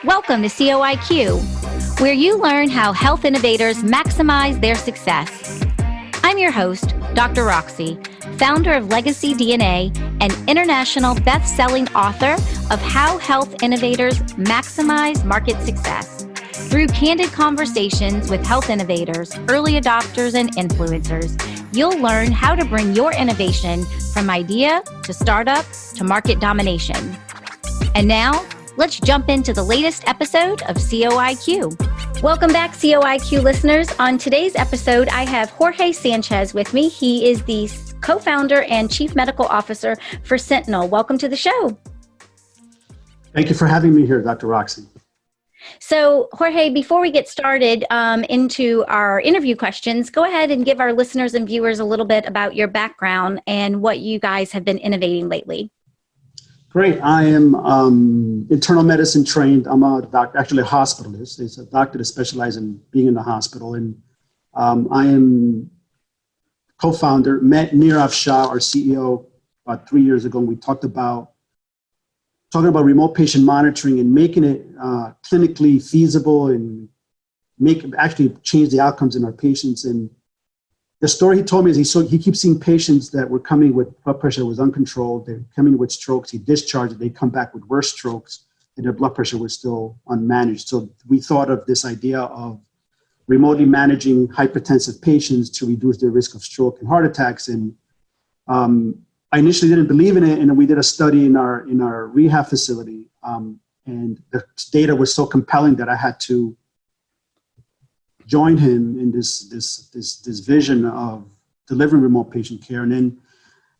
Welcome to COIQ, where you learn how health innovators maximize their success. I'm your host, Dr. Roxy, founder of Legacy DNA and international best-selling author of How Health Innovators Maximize Market Success. Through candid conversations with health innovators, early adopters, and influencers, you'll learn how to bring your innovation from idea to startup to market domination. And now, let's jump into the latest episode of COIQ. Welcome back, COIQ listeners. On today's episode, I have Jorge Sanchez with me. He is the co-founder and chief medical officer for Sentinel. Welcome to the show. Thank you for having me here, Dr. Roxy. So, Jorge, before we get started into our interview questions, go ahead and give our listeners and viewers a little bit about your background and what you guys have been innovating lately. Great. I am internal medicine trained. I'm a doctor, actually a hospitalist. It's a doctor that specializes in being in the hospital. And I am co-founder, met Nirav Shah, our CEO, about 3 years ago. And we talking about remote patient monitoring and making it clinically feasible and actually change the outcomes in our patients. And the story he told me is he keeps seeing patients that were coming with blood pressure that was uncontrolled. They're coming with strokes. He discharged. They come back with worse strokes, and their blood pressure was still unmanaged. So we thought of this idea of remotely managing hypertensive patients to reduce their risk of stroke and heart attacks. And I initially didn't believe in it, and we did a study in our rehab facility, and the data was so compelling that I had to join him in this vision of delivering remote patient care. And then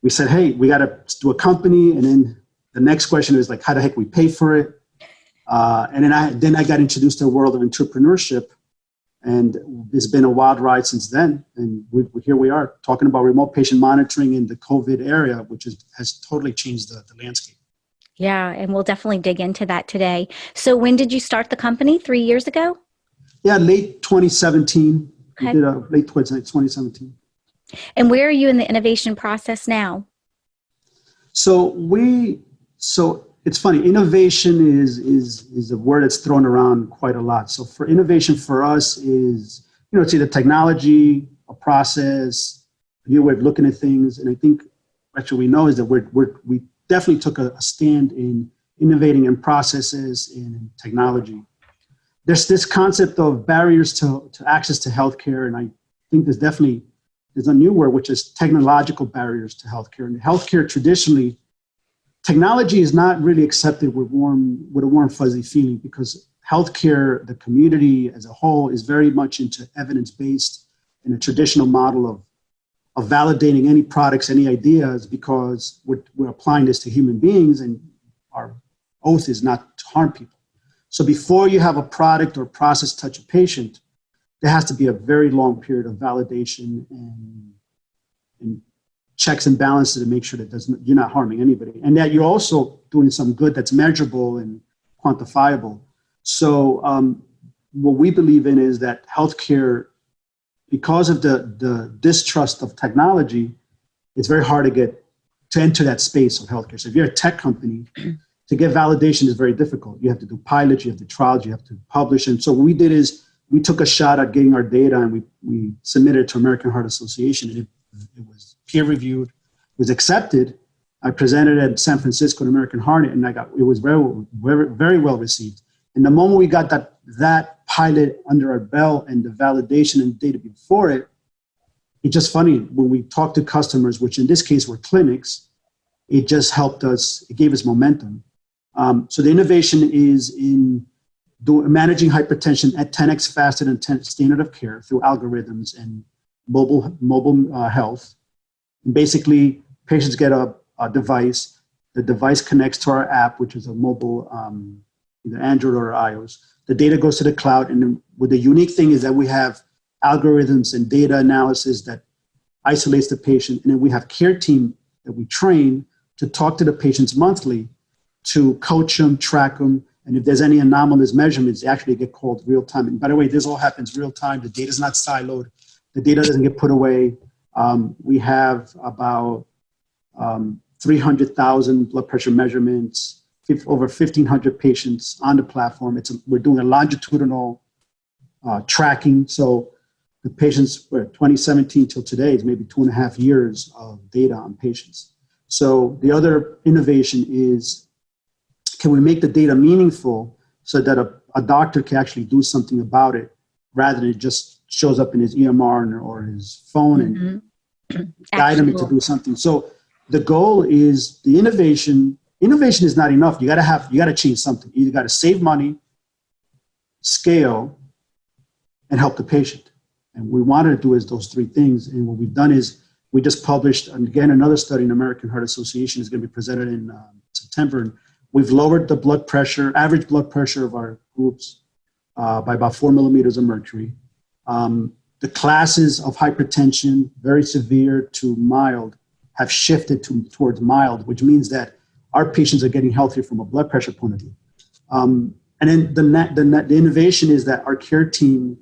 we said, hey, we got to do a company. And then the next question is like, how the heck we pay for it? And then I got introduced to the world of entrepreneurship, and it's been a wild ride since then. And here we are talking about remote patient monitoring in the COVID area, which has totally changed the landscape. Yeah, and we'll definitely dig into that today. So when did you start the company? 3 years ago? Yeah, late 2017. Okay. We did late 2017. And where are you in the innovation process now? So it's funny. Innovation is a word that's thrown around quite a lot. So for innovation for us is, it's either technology, a process, a new way of looking at things. And I think actually we know is that we definitely took a stand in innovating in processes and in technology. There's this concept of barriers to access to healthcare, and I think there's a new word, which is technological barriers to healthcare. And healthcare traditionally, technology is not really accepted with a warm, fuzzy feeling, because healthcare, the community as a whole, is very much into evidence-based and a traditional model of validating any products, any ideas, because we're applying this to human beings, and our oath is not to harm people. So before you have a product or process touch a patient, there has to be a very long period of validation and checks and balances to make sure that you're not harming anybody, and that you're also doing some good that's measurable and quantifiable. So what we believe in is that healthcare, because of the distrust of technology, it's very hard to enter that space of healthcare. So if you're a tech company, to get validation is very difficult. You have to do pilots, you have to trials, you have to publish. And so what we did is we took a shot at getting our data, and we submitted it to American Heart Association, and it was peer reviewed, was accepted. I presented it at San Francisco at American Heart, and it was very, very, very well received. And the moment we got that pilot under our belt and the validation and data before it's just funny, when we talked to customers, which in this case were clinics, it just helped us, it gave us momentum. So the innovation is in managing hypertension at 10x faster than standard of care through algorithms and mobile health. And basically, patients get a device. The device connects to our app, which is a mobile, either Android or iOS. The data goes to the cloud, and then what the unique thing is that we have algorithms and data analysis that isolates the patient, and then we have care team that we train to talk to the patients monthly to coach them, track them, and if there's any anomalous measurements, they actually get called real time. And by the way, this all happens real time. The data is not siloed. The data doesn't get put away. We have about 300,000 blood pressure measurements, over 1,500 patients on the platform. We're doing a longitudinal tracking. So the patients, 2017 till today is maybe 2.5 years of data on patients. So the other innovation is, can we make the data meaningful so that a doctor can actually do something about it rather than it just shows up in his EMR or his phone and guide him to do something. So the goal is the innovation. Innovation is not enough. You got to change something. You got to save money, scale, and help the patient. And we wanted to do is those three things. And what we've done is we just published, again, another study in the American Heart Association is going to be presented in September. And we've lowered the blood pressure, average blood pressure of our groups by about 4 millimeters of mercury. The classes of hypertension, very severe to mild, have shifted towards mild, which means that our patients are getting healthier from a blood pressure point of view. And then the innovation is that our care team,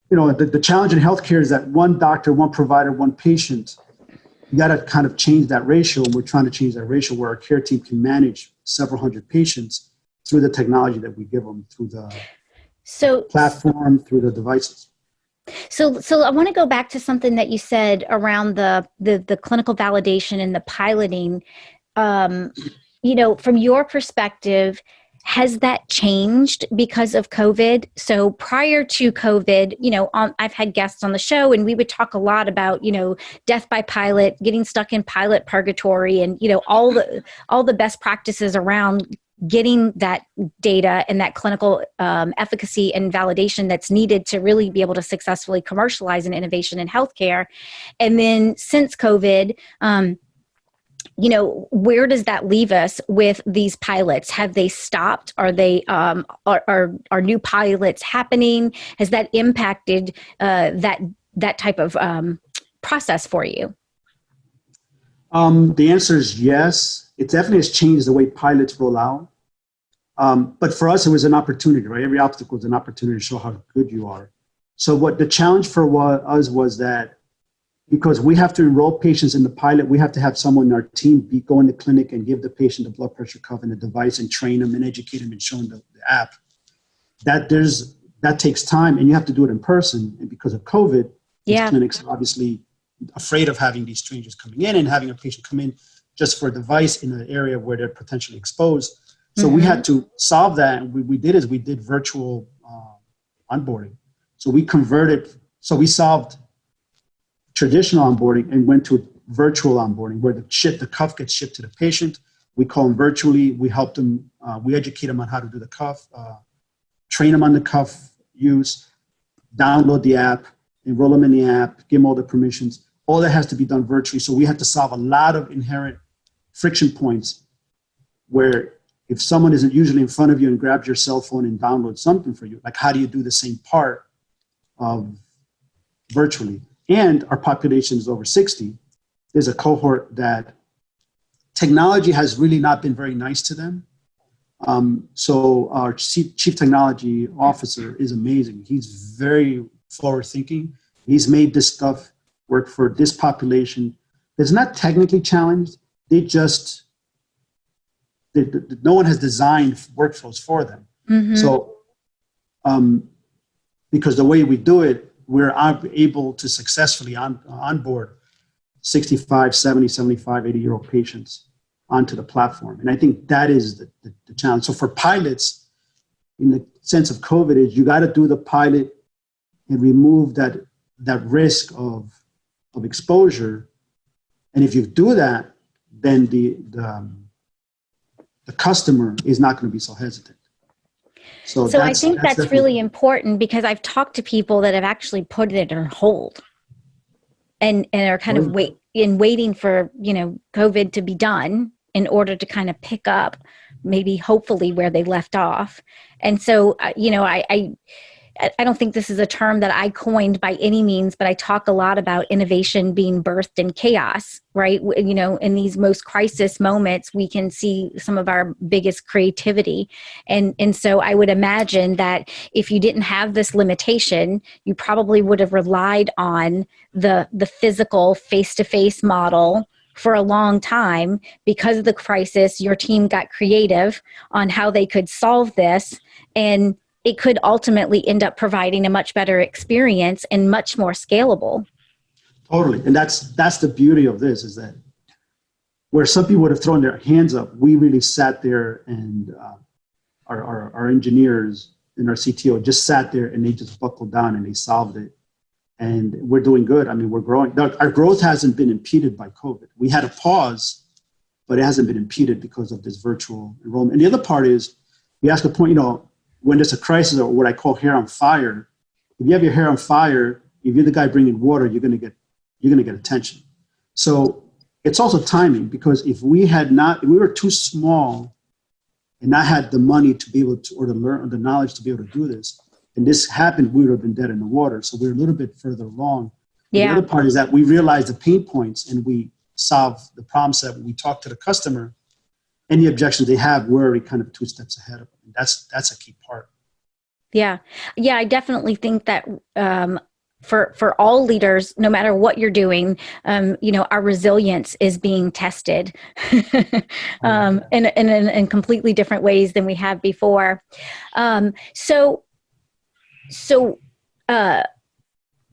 the challenge in healthcare is that one doctor, one provider, one patient. You got to kind of change that ratio, and we're trying to change that ratio where our care team can manage several hundred patients through the technology that we give them, through the platform, through the devices. So I want to go back to something that you said around the clinical validation and the piloting. From your perspective, has that changed because of COVID? So prior to COVID, I've had guests on the show and we would talk a lot about, death by pilot, getting stuck in pilot purgatory and, all the best practices around getting that data and that clinical efficacy and validation that's needed to really be able to successfully commercialize an innovation in healthcare. And then since COVID, where does that leave us with these pilots? Have they stopped? Are they are new pilots happening? Has that impacted that type of process for you? The answer is yes. It definitely has changed the way pilots roll out. But for us, it was an opportunity, right? Every obstacle is an opportunity to show how good you are. So what the challenge for us was that because we have to enroll patients in the pilot, we have to have someone in our team go in the clinic and give the patient the blood pressure cuff and the device and train them and educate them and show them the app. That takes time, and you have to do it in person. And because of COVID, these clinics are obviously afraid of having these strangers coming in and having a patient come in just for a device in an area where they're potentially exposed. So we had to solve that. And we did virtual onboarding. So we solved traditional onboarding and went to virtual onboarding where the cuff gets shipped to the patient. We call them virtually. We help them. We educate them on how to do the cuff, train them on the cuff use, download the app, enroll them in the app, give them all the permissions. All that has to be done virtually. So we had to solve a lot of inherent friction points where if someone isn't usually in front of you and grabs your cell phone and downloads something for you, like how do you do the same part of virtually? And our population is over 60. There's a cohort that technology has really not been very nice to them. So our chief technology officer is amazing. He's very forward thinking. He's made this stuff work for this population. It's not technically challenged. No one has designed workflows for them. Mm-hmm. So because the way we do it, we're able to successfully onboard 65, 70, 75, 80-year-old patients onto the platform. And I think that is the challenge. So for pilots, in the sense of COVID, is you got to do the pilot and remove that risk of exposure. And if you do that, then the customer is not going to be so hesitant. So I think that's really important because I've talked to people that have actually put it on hold and are kind of waiting for, COVID to be done in order to kind of pick up maybe hopefully where they left off. And so, I don't think this is a term that I coined by any means, but I talk a lot about innovation being birthed in chaos, right? In these most crisis moments, we can see some of our biggest creativity. And so I would imagine that if you didn't have this limitation, you probably would have relied on the physical face-to-face model for a long time. Because of the crisis, your team got creative on how they could solve this, and it could ultimately end up providing a much better experience and much more scalable. Totally. And that's the beauty of this, is that where some people would have thrown their hands up, we really sat there, and our engineers and our CTO just sat there and they just buckled down and they solved it. And we're doing good. I mean, we're growing. Our growth hasn't been impeded by COVID. We had a pause, but it hasn't been impeded because of this virtual enrollment. And the other part is, you ask a point, when there's a crisis, or what I call hair on fire, if you have your hair on fire, if you're the guy bringing water, you're going to get attention. So it's also timing, because if we were too small and not had the money to be able to, or to learn, or the knowledge to be able to do this, and this happened, we would have been dead in the water. So we're a little bit further along. Yeah. The other part is that we realized the pain points and we solve the problems that when we talk to the customer, any objections they have, we're already kind of 2 steps ahead of them. That's a key part. Yeah. Yeah. I definitely think that, for all leaders, no matter what you're doing, our resilience is being tested in completely different ways than we have before. So,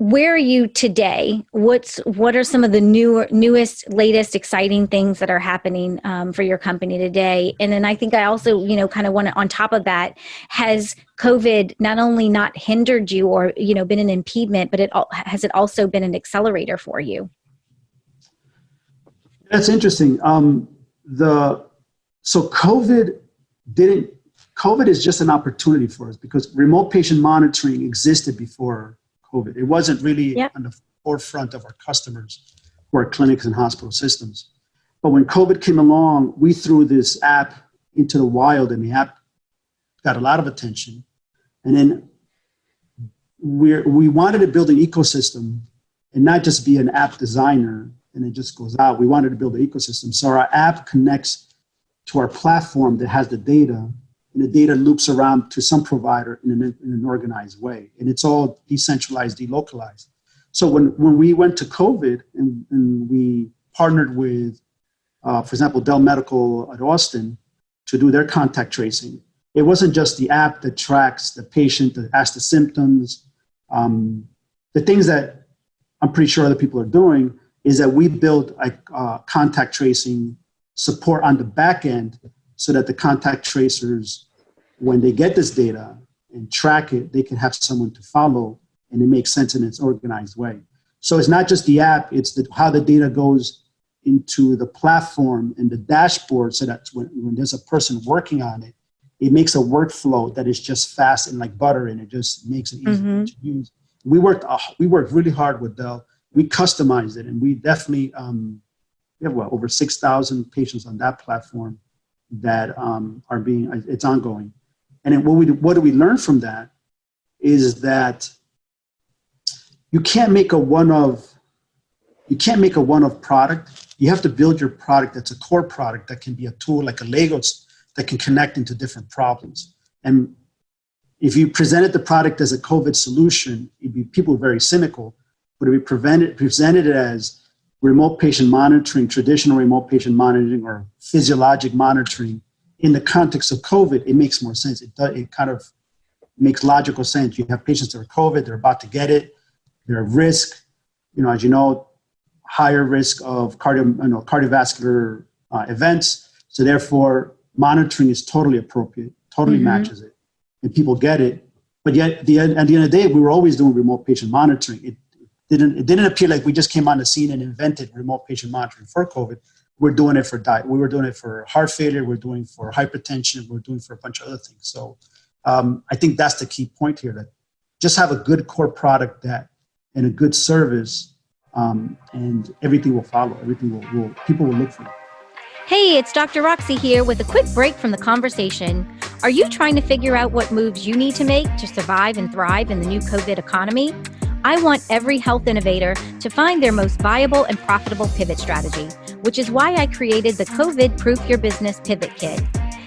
where are you today? What are some of the newest, latest, exciting things that are happening for your company today? And then I think I also, kind of want to, on top of that, has COVID not only not hindered you or, been an impediment, but has it also been an accelerator for you? That's interesting. COVID is just an opportunity for us, because remote patient monitoring existed before COVID. It wasn't really on the forefront of our customers, who are clinics and hospital systems. But when COVID came along, we threw this app into the wild, and the app got a lot of attention. And then we wanted to build an ecosystem and not just be an app designer and it just goes out. We wanted to build an ecosystem. So our app connects to our platform that has the data, and the data loops around to some provider in an organized way. And it's all decentralized, delocalized. So when we went to COVID and we partnered with, for example, Dell Medical at Austin to do their contact tracing, it wasn't just the app that tracks the patient, that asks the symptoms. The things that I'm pretty sure other people are doing is that we built contact tracing support on the back end, so that the contact tracers, when they get this data and track it, they can have someone to follow, and it makes sense in its organized way. So it's not just the app, it's how the data goes into the platform and the dashboard, so that when there's a person working on it, it makes a workflow that is just fast and like butter, and it just makes it easy to use. We worked really hard with Dell. We customized it, and we definitely, we have over 6,000 patients on that platform that it's ongoing. And then what do we learn from that is that you can't make a one-of product. You have to build your product that's a core product that can be a tool like a Lego that can connect into different problems. And if you presented the product as a COVID solution, people were very cynical. But if we presented it as remote patient monitoring, traditional remote patient monitoring, or physiologic monitoring in the context of COVID, it makes more sense. It kind of makes logical sense. You have patients that are COVID, they're about to get it, they're at risk, as you know, higher risk of cardiovascular events. So therefore, monitoring is totally appropriate, totally matches it, and people get it. But yet, at the end of the day, we were always doing remote patient monitoring. It didn't appear like we just came on the scene and invented remote patient monitoring for COVID. We're doing it for diet. We were doing it for heart failure. We're doing it for hypertension. We're doing it for a bunch of other things. So I think that's the key point here, that just have a good core product and a good service, and everything will follow. People will look for it. Hey, it's Dr. Roxy here with a quick break from the conversation. Are you trying to figure out what moves you need to make to survive and thrive in the new COVID economy? I want every health innovator to find their most viable and profitable pivot strategy, which is why I created the COVID Proof Your Business Pivot Kit.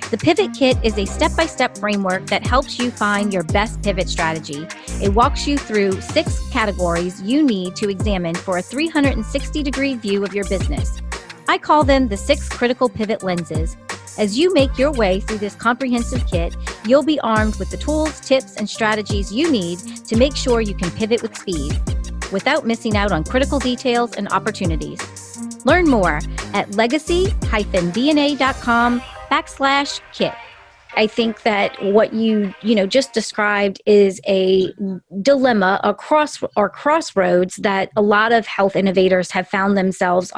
The Pivot Kit is a step-by-step framework that helps you find your best pivot strategy. It walks you through 6 categories you need to examine for a 360-degree view of your business. I call them the 6 critical pivot lenses. As you make your way through this comprehensive kit, you'll be armed with the tools, tips, and strategies you need to make sure you can pivot with speed without missing out on critical details and opportunities. Learn more at legacy-dna.com/kit. I think that what you just described is a dilemma, a crossroads that a lot of health innovators have found themselves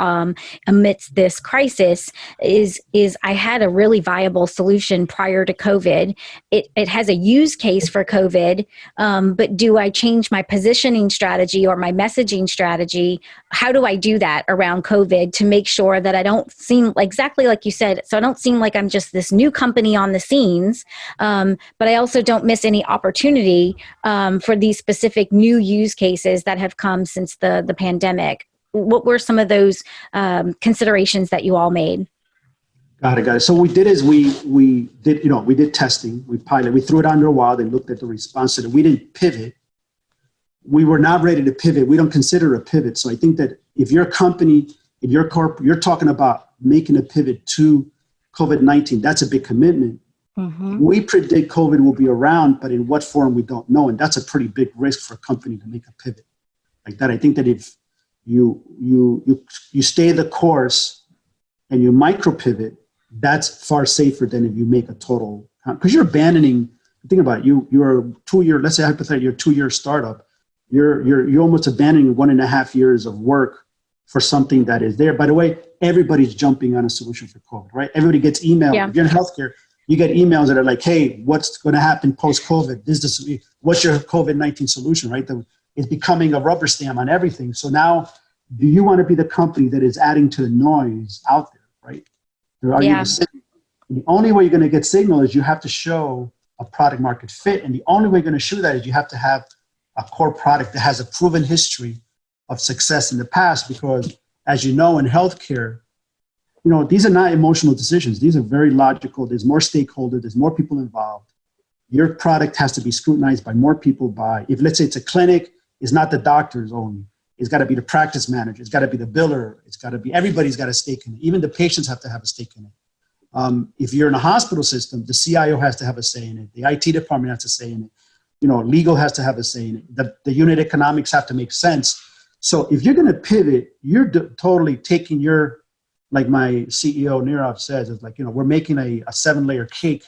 amidst this crisis. Is I had a really viable solution prior to COVID. It has a use case for COVID, but do I change my positioning strategy or my messaging strategy? How do I do that around COVID to make sure that I don't seem exactly like you said? So I don't seem like I'm just this new company on the scene. But I also don't miss any opportunity for these specific new use cases that have come since the pandemic. What were some of those considerations that you all made? Got it. So what we did is we did testing, we threw it under a wall, and looked at the response to it. We didn't pivot. We were not ready to pivot. We don't consider a pivot. So I think that if your company, if your you're talking about making a pivot to COVID-19, that's a big commitment. Mm-hmm. We predict COVID will be around, but in what form we don't know, and that's a pretty big risk for a company to make a pivot like that. I think that if you stay the course and you micro pivot, that's far safer than if you make a total, because you're abandoning. Think about it. You're a 2-year. Let's say hypothetically, you're a 2-year startup. You're almost abandoning 1.5 years of work for something that is there. By the way, everybody's jumping on a solution for COVID, right? Everybody gets email. Yeah. If you're in healthcare, you get emails that are like, hey, what's going to happen post-COVID? What's your COVID-19 solution, right? It's becoming a rubber stamp on everything. So now, do you want to be the company that is adding to the noise out there, right? The only way you're going to get signal is you have to show a product market fit. And the only way you're going to show that is you have to have a core product that has a proven history of success in the past. Because as you know, in healthcare, these are not emotional decisions. These are very logical. There's more stakeholders. There's more people involved. Your product has to be scrutinized by more people. If let's say it's a clinic, it's not the doctors only. It's got to be the practice manager. It's got to be the biller. It's got to be, everybody's got a stake in it. Even the patients have to have a stake in it. If you're in a hospital system, the CIO has to have a say in it. The IT department has to say in it. Legal has to have a say in it. The unit economics have to make sense. So if you're going to pivot, you're totally taking your, like my CEO Nirav says, it's like, we're making a 7-layer cake.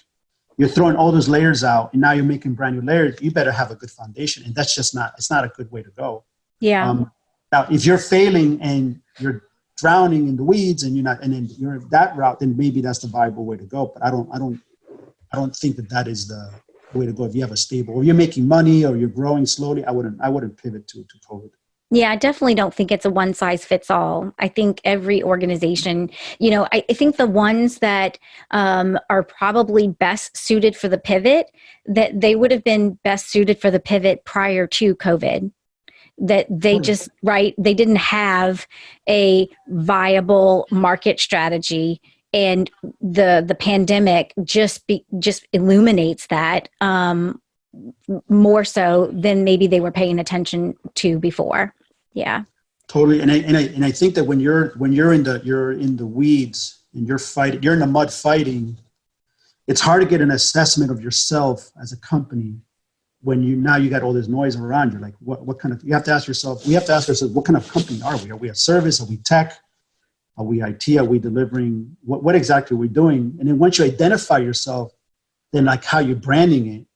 You're throwing all those layers out, and now you're making brand new layers. You better have a good foundation, and that's just it's not a good way to go. Yeah. Now, if you're failing and you're drowning in the weeds, and then you're that route, then maybe that's the viable way to go. But I don't think that is the way to go. If you have a stable, or you're making money, or you're growing slowly, I wouldn't pivot to COVID. Yeah, I definitely don't think it's a one size fits all. I think every organization, I think the ones that are probably best suited for the pivot, that they would have been best suited for the pivot prior to COVID. That they just, right, they didn't have a viable market strategy. And the pandemic just illuminates that more so than maybe they were paying attention to before. Yeah, totally. And I think that when you're in the weeds and you're in the mud fighting, it's hard to get an assessment of yourself as a company when you got all this noise around you. Like what kind of, we have to ask ourselves, what kind of company are we? Are we a service? Are we tech? Are we IT? Are we delivering? What exactly are we doing? And then once you identify yourself, then like how you're branding it,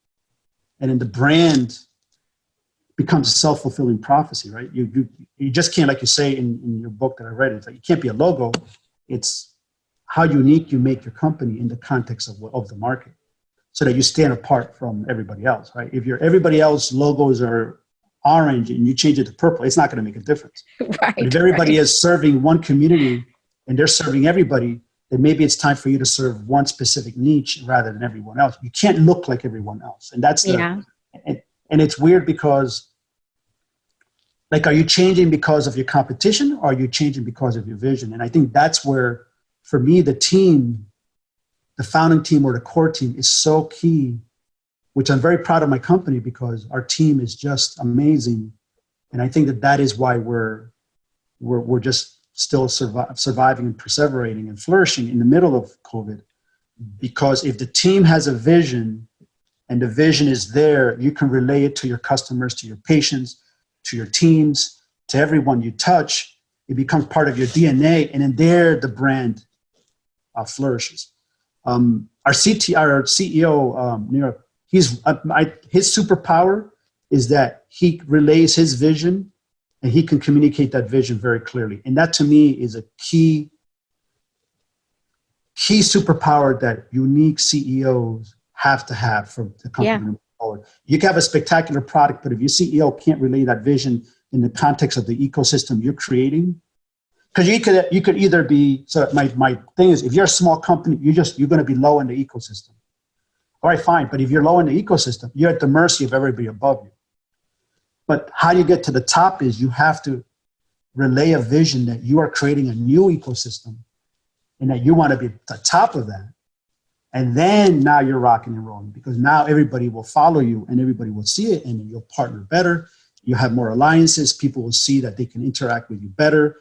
and then the brand becomes a self-fulfilling prophecy, right? You just can't, like you say in your book that I read, it's like you can't be a logo. It's how unique you make your company in the context of the market, so that you stand apart from everybody else, right? If everybody else logos are orange and you change it to purple, it's not going to make a difference. Right. But if everybody is serving one community and they're serving everybody, then maybe it's time for you to serve one specific niche rather than everyone else. You can't look like everyone else. And that's and it's weird because, like, are you changing because of your competition, or are you changing because of your vision? And I think that's where, for me, the founding team or the core team is so key, which I'm very proud of my company because our team is just amazing. And I think that is why we're just still surviving and perseverating and flourishing in the middle of COVID. Because if the team has a vision and the vision is there, you can relay it to your customers, to your patients, to your teams, to everyone you touch. It becomes part of your DNA, and then there the brand flourishes. Our CEO, Nira, his superpower is that he relays his vision, and he can communicate that vision very clearly. And that to me is a key superpower that unique CEOs have to have for the company to move forward. You can have a spectacular product, but if your CEO can't relay that vision in the context of the ecosystem you're creating, because you could either be, so my thing is, if you're a small company, you're going to be low in the ecosystem. All right, fine. But if you're low in the ecosystem, you're at the mercy of everybody above you. But how you get to the top is you have to relay a vision that you are creating a new ecosystem and that you want to be at the top of that. And then now you're rocking and rolling, because now everybody will follow you and everybody will see it, and then you'll partner better. You have more alliances. People will see that they can interact with you better,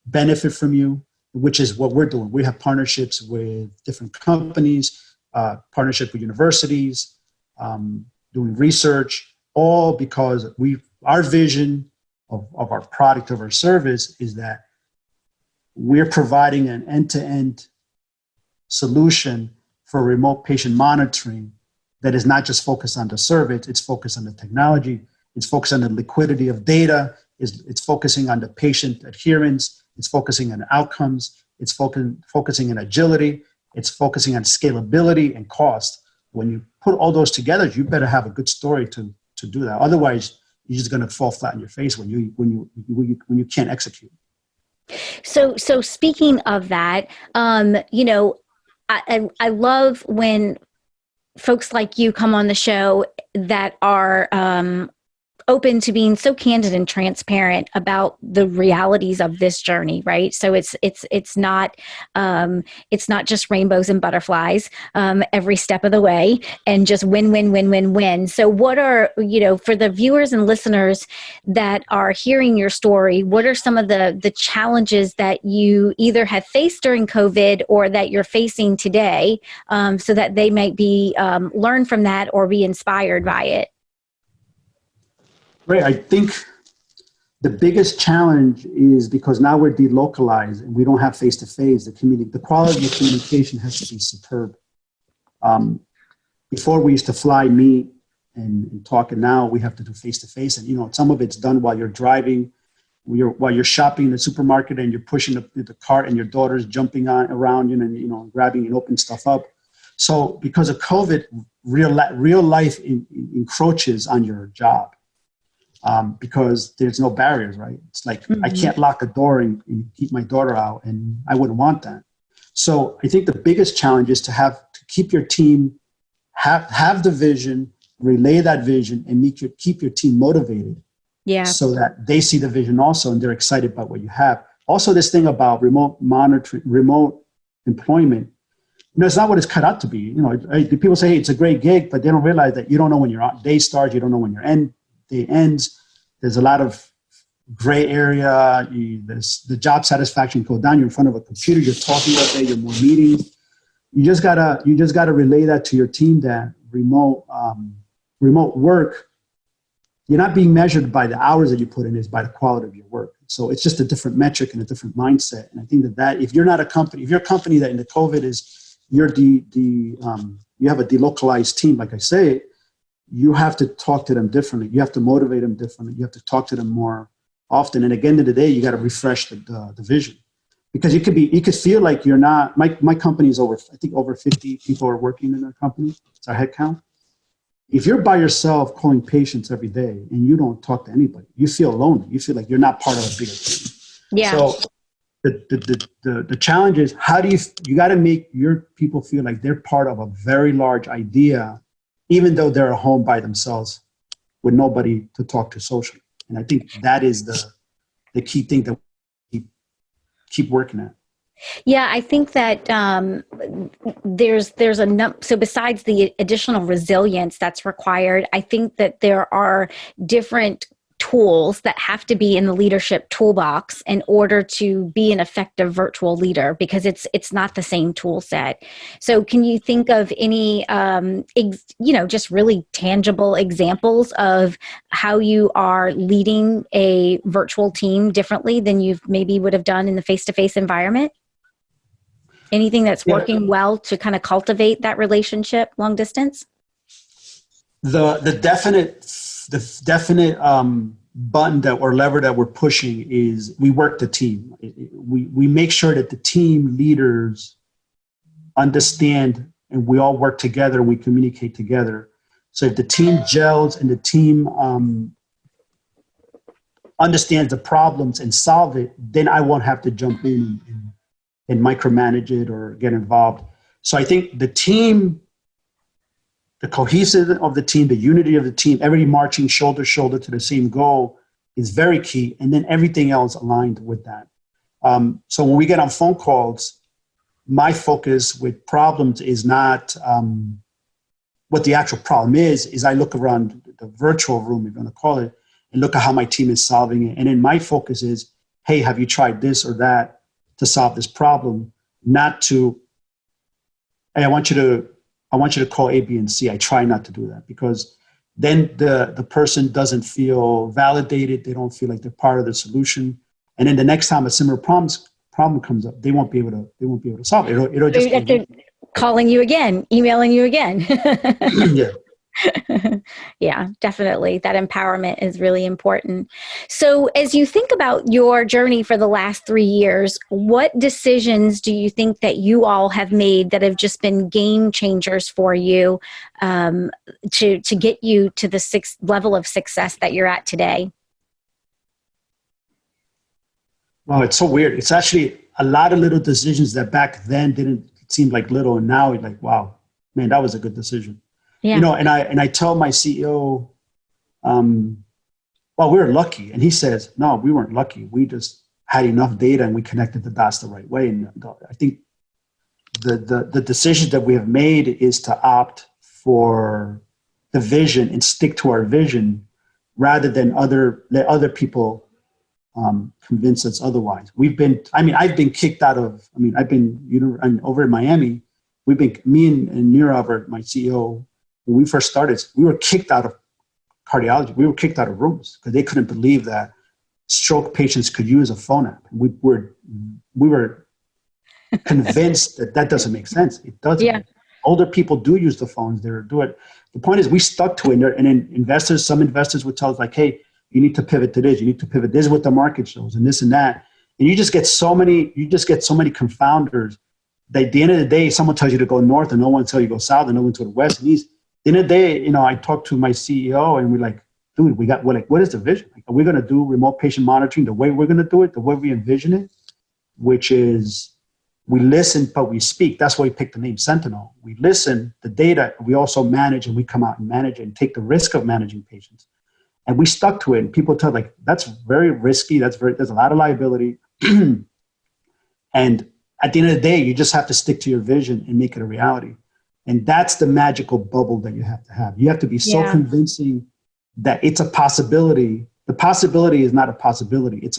benefit from you, which is what we're doing. We have partnerships with different companies, partnership with universities, doing research, all because our vision of our product, of our service, is that we're providing an end-to-end solution for remote patient monitoring that is not just focused on the service, it's focused on the technology, it's focused on the liquidity of data, it's focusing on the patient adherence, it's focusing on outcomes, it's focusing on agility, it's focusing on scalability and cost. When you put all those together, you better have a good story to do that. Otherwise, you're just going to fall flat on your face when you can't execute. So speaking of that, I love when folks like you come on the show that are open to being so candid and transparent about the realities of this journey, right? So it's not just rainbows and butterflies every step of the way, and just win. So what are, for the viewers and listeners that are hearing your story, what are some of the challenges that you either have faced during COVID or that you're facing today, so that they might be learn from that or be inspired by it? Right. I think the biggest challenge is because now we're delocalized and we don't have face-to-face. The quality of communication has to be superb. Before we used to fly, meet, and talk, and now we have to do face-to-face. And, some of it's done while you're driving, while you're shopping in the supermarket and you're pushing the cart and your daughter's jumping around, and grabbing and opening stuff up. So because of COVID, real life encroaches on your job. Because there's no barriers, right? It's like, I can't lock a door and keep my daughter out, and I wouldn't want that. So I think the biggest challenge is to keep your team, have the vision, relay that vision, and keep your team motivated. Yeah. So that they see the vision also, and they're excited about what you have. Also, this thing about remote monitoring, remote employment, it's not what it's cut out to be. People say, hey, it's a great gig, but they don't realize that you don't know when your day starts, you don't know when your day ends. There's a lot of gray area. The job satisfaction go down. You're in front of a computer. You're talking all day. You're more meetings. You just gotta relay that to your team, that remote work, you're not being measured by the hours that you put in, is by the quality of your work. So it's just a different metric and a different mindset. And I think that if you're not a company, if you're a company that in the COVID is you have a delocalized team, like I say, you have to talk to them differently. You have to motivate them differently. You have to talk to them more often. And at the end of the day, you got to refresh the vision, because you could feel like you're not. My company is over 50 people are working in our company. It's our headcount. If you're by yourself calling patients every day and you don't talk to anybody, you feel lonely. You feel like you're not part of a bigger team. Yeah. So the challenge is, how do you got to make your people feel like they're part of a very large idea, even though they're at home by themselves with nobody to talk to socially. And I think that is the key thing that we keep working at. Yeah, I think that there's so besides the additional resilience that's required, I think that there are different tools that have to be in the leadership toolbox in order to be an effective virtual leader, because it's not the same tool set. So can you think of any, just really tangible examples of how you are leading a virtual team differently than you maybe would have done in the face-to-face environment? Anything that's working well to kind of cultivate that relationship long distance? The definite button that or lever that we're pushing is we work the team. We make sure that the team leaders understand and we all work together and we communicate together. So if the team gels and the team understands the problems and solve it, then I won't have to jump in and micromanage it or get involved. So I think the team, the cohesiveness of the team, the unity of the team, everybody marching shoulder to shoulder to the same goal is very key. And then everything else aligned with that. So when we get on phone calls, my focus with problems is not what the actual problem is I look around the virtual room, if you want to call it, and look at how my team is solving it. And then my focus is, hey, have you tried this or that to solve this problem? Not to, hey, I want you to call A, B, and C. I try not to do that, because then the person doesn't feel validated. They don't feel like they're part of the solution. And then the next time a similar problem comes up, they won't be able to solve it. It'll just be calling you again, emailing you again. Yeah. Yeah, definitely. That empowerment is really important. So as you think about your journey for the last 3 years, what decisions do you think that you all have made that have just been game changers for you to get you to the level of success that you're at today? Well, it's so weird. It's actually a lot of little decisions that back then didn't seem like little, and now it's like, wow, man, that was a good decision. Yeah. You know, and I tell my CEO, well, we were lucky. And he says, no, we weren't lucky. We just had enough data and we connected the dots the right way. And I think the decision that we have made is to opt for the vision and stick to our vision rather than let other people convince us otherwise. I've been kicked out of, I'm over in Miami. Me and Nirav, my CEO, when we first started, we were kicked out of cardiology. We were kicked out of rooms because they couldn't believe that stroke patients could use a phone app. We were convinced that doesn't make sense. It doesn't. Yeah. Older people do use the phones. They do it. The point is we stuck to it. And then some investors would tell us like, hey, you need to pivot to this. You need to pivot. This is what the market shows and this and that. And you just get so many confounders that at the end of the day, someone tells you to go north and no one tells you to go south and no one to the west and east. At the end of the day, I talked to my CEO and we're like, dude, what is the vision? Like, are we going to do remote patient monitoring the way we're going to do it, the way we envision it, which is we listen, but we speak. That's why we picked the name Sentinel. We listen, the data, we also manage, and we come out and manage and take the risk of managing patients. And we stuck to it. And people tell like, that's very risky. There's a lot of liability. And at the end of the day, you just have to stick to your vision and make it a reality. And that's the magical bubble that you have to have. You have to be so convincing that it's a possibility. The possibility is not a possibility. It's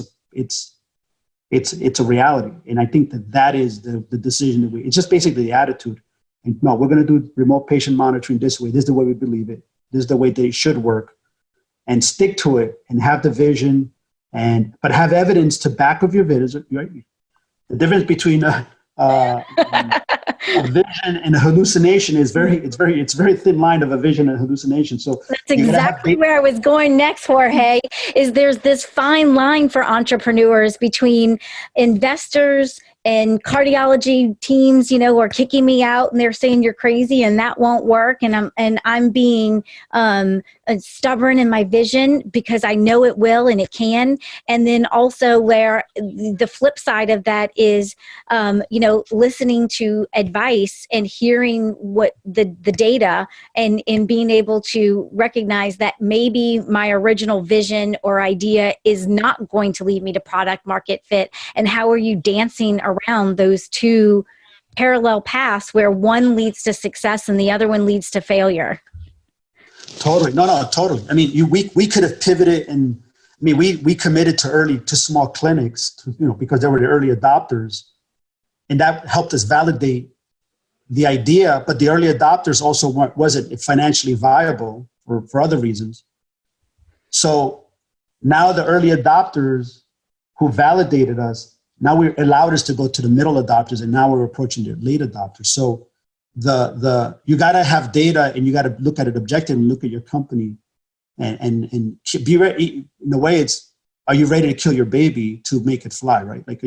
a reality. And I think that is the decision that it's just basically the attitude. And no, we're going to do remote patient monitoring this way. This is the way we believe it. This is the way that it should work. And stick to it and have the vision but have evidence to back of your vision. Right? The difference between a vision and a hallucination is it's very thin line of a vision and hallucination. So that's exactly where I was going next, Jorge, is there's this fine line for entrepreneurs between investors and cardiology teams, who are kicking me out and they're saying you're crazy and that won't work. And I'm being stubborn in my vision because I know it will and it can. And then also where the flip side of that is, listening to advice and hearing what the data and being able to recognize that maybe my original vision or idea is not going to lead me to product market fit. And how are you dancing around those two parallel paths where one leads to success and the other one leads to failure? Totally. No, totally. I mean, we could have pivoted and I mean, we committed to small clinics, because they were the early adopters, and that helped us validate the idea. But the early adopters also wasn't financially viable for other reasons. So now the early adopters who validated us, now we allowed us to go to the middle adopters, and now we're approaching the late adopters. So you got to have data, and you got to look at it objectively and look at your company. And be ready. In a way, are you ready to kill your baby to make it fly, right? Like,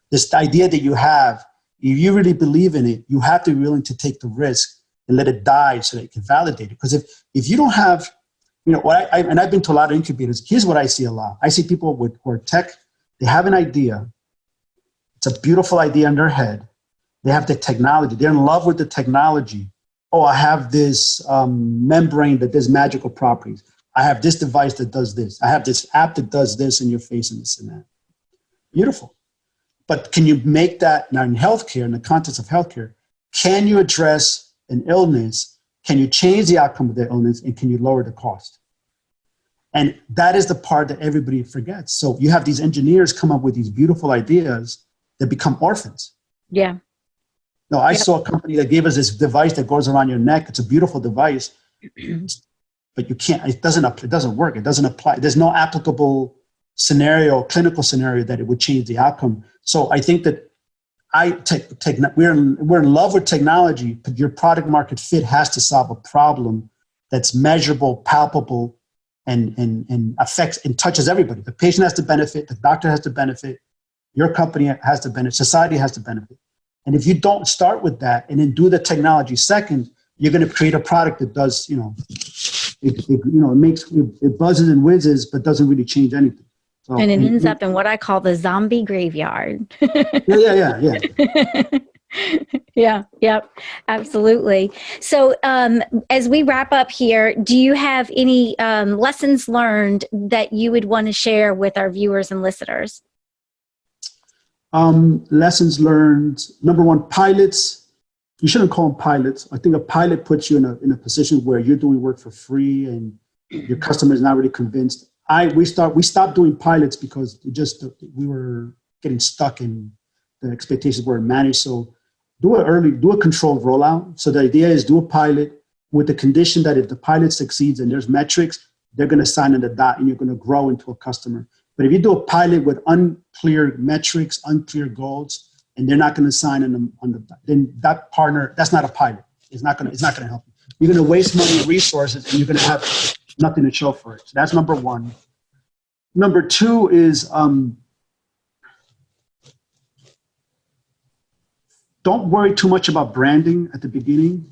this idea that you have, if you really believe in it, you have to be willing to take the risk and let it die so that you can validate it. Because if you don't have, and I've been to a lot of incubators, here's what I see a lot. I see people who are tech, they have an idea. It's a beautiful idea in their head. They have the technology. They're in love with the technology. Oh, I have this membrane that does magical properties. I have this device that does this. I have this app that does this in your face and this and that. Beautiful. But can you make that now in healthcare, in the context of healthcare, can you address an illness? Can you change the outcome of the illness? And can you lower the cost? And that is the part that everybody forgets. So you have these engineers come up with these beautiful ideas that become orphans. Yeah. No, I saw a company that gave us this device that goes around your neck. It's a beautiful device, but you can't, it doesn't work. It doesn't apply. There's no applicable clinical scenario that it would change the outcome. So I think that we're in love with technology, but your product market fit has to solve a problem that's measurable, palpable, and affects and touches everybody. The patient has to benefit, the doctor has to benefit, your company has to benefit, society has to benefit. And if you don't start with that and then do the technology second, you're going to create a product that does, it buzzes and whizzes, but doesn't really change anything. So, and it ends up in what I call the zombie graveyard. Yeah. Yeah, absolutely. So as we wrap up here, do you have any lessons learned that you would want to share with our viewers and listeners? Lessons learned. Number one, pilots. You shouldn't call them pilots. I think a pilot puts you in a position where you're doing work for free and your customer is not really convinced. We stopped doing pilots because we were getting stuck in the expectations were managed. So do a controlled rollout. So the idea is do a pilot with the condition that if the pilot succeeds and there's metrics, they're going to sign on the dot and you're going to grow into a customer. But if you do a pilot with unclear metrics, unclear goals, and they're not going to sign then that partner, that's not a pilot. It's not going to help you. You're going to waste money and resources, and you're going to have nothing to show for it. So that's number one. Number two is don't worry too much about branding at the beginning.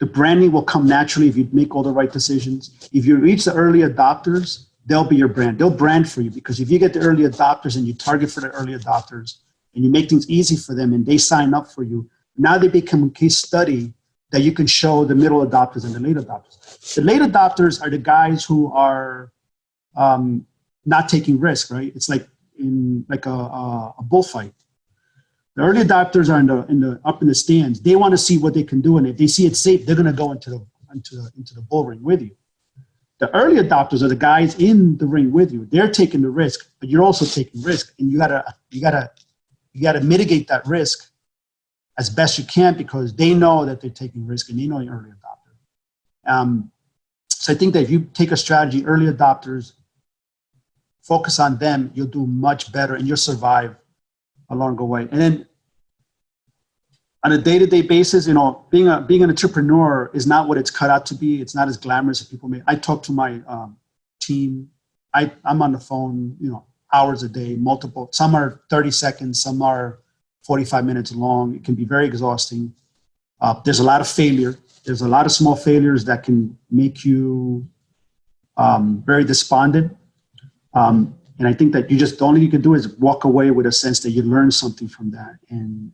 The branding will come naturally if you make all the right decisions. If you reach the early adopters, they'll be your brand. They'll brand for you, because if you get the early adopters and you target for the early adopters and you make things easy for them and they sign up for you, now they become a case study that you can show the middle adopters and the late adopters. The late adopters are the guys who are not taking risks, right? It's like a bullfight. The early adopters are up in the stands. They want to see what they can do, and if they see it safe, they're going to go into the bull ring with you. The early adopters are the guys in the ring with you. They're taking the risk, but you're also taking risk, and you gotta mitigate that risk as best you can, because they know that they're taking risk and they know you're early adopter. So I think that if you take a strategy, early adopters, focus on them, you'll do much better and you'll survive along the way. And then on a day-to-day basis, being an entrepreneur is not what it's cut out to be. It's not as glamorous as people make. I talk to my team. I'm on the phone, hours a day, multiple. Some are 30 seconds, some are 45 minutes long. It can be very exhausting. There's a lot of failure. There's a lot of small failures that can make you very despondent. And I think that the only you can do is walk away with a sense that you learned something from that and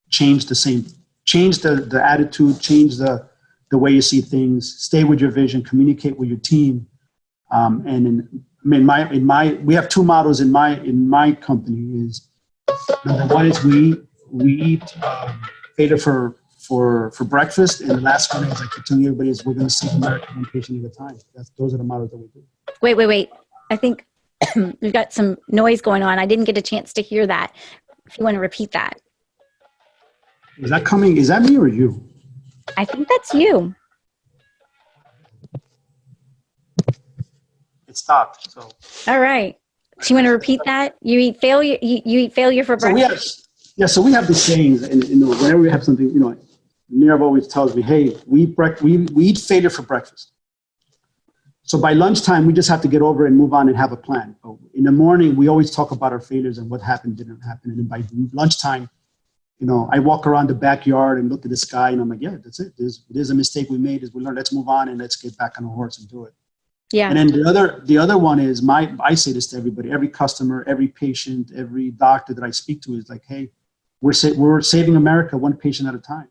change the attitude, change the way you see things, stay with your vision, communicate with your team. We have two mottos in my company. Is number one is we eat failure for breakfast, and the last one is I keep telling everybody is we're going to see America one patient at a time. Those are the mottos that we do. Wait. I think we've got some noise going on. I didn't get a chance to hear that. If you want to repeat that. Is that coming? Is that me or you? I think that's you. It stopped. So. All right. Do you want to repeat that? You eat failure. You eat failure for breakfast. So we have these sayings, and whenever we have something, Nirav always tells me, "Hey, we eat failure for breakfast." So by lunchtime, we just have to get over it and move on and have a plan. In the morning, we always talk about our failures and what happened, didn't happen. And then by lunchtime, I walk around the backyard and look at the sky, and I'm like, yeah, that's it. There's a mistake we made. We learned. Let's move on and let's get back on the horse and do it. Yeah. And then the other one is I say this to everybody, every customer, every patient, every doctor that I speak to is like, hey, we're saving America one patient at a time.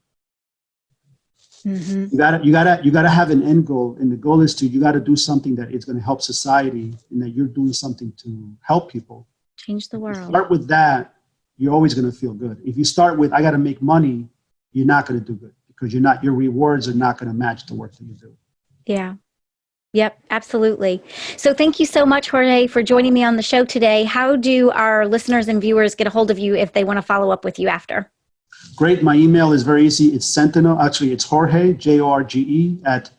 Mm-hmm. You gotta have an end goal, and the goal is you gotta do something that is going to help society, and that you're doing something to help people. Change the world. Start with that. You're always going to feel good. If you start with I got to make money, you're not going to do good because your rewards are not going to match the work that you do. Yeah. Yep, absolutely. So thank you so much, Jorge, for joining me on the show today. How do our listeners and viewers get a hold of you if they want to follow up with you after? Great. My email is very easy. It's Sentinel. Actually, it's Jorge, Jorge, at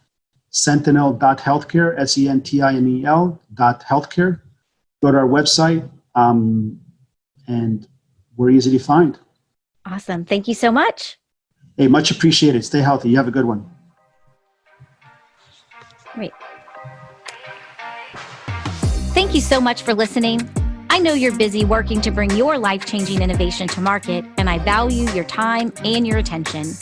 sentinel.healthcare, sentinel.healthcare. Go to our website, and we're easy to find. Awesome. Thank you so much. Hey, much appreciated. Stay healthy. You have a good one. Great. Thank you so much for listening. I know you're busy working to bring your life-changing innovation to market, and I value your time and your attention.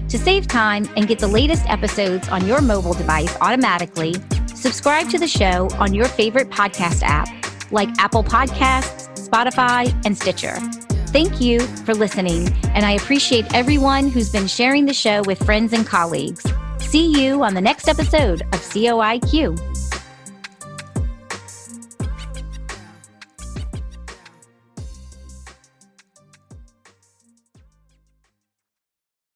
To save time and get the latest episodes on your mobile device automatically, subscribe to the show on your favorite podcast app like Apple Podcasts, Spotify, and Stitcher. Thank you for listening, and I appreciate everyone who's been sharing the show with friends and colleagues. See you on the next episode of COIQ.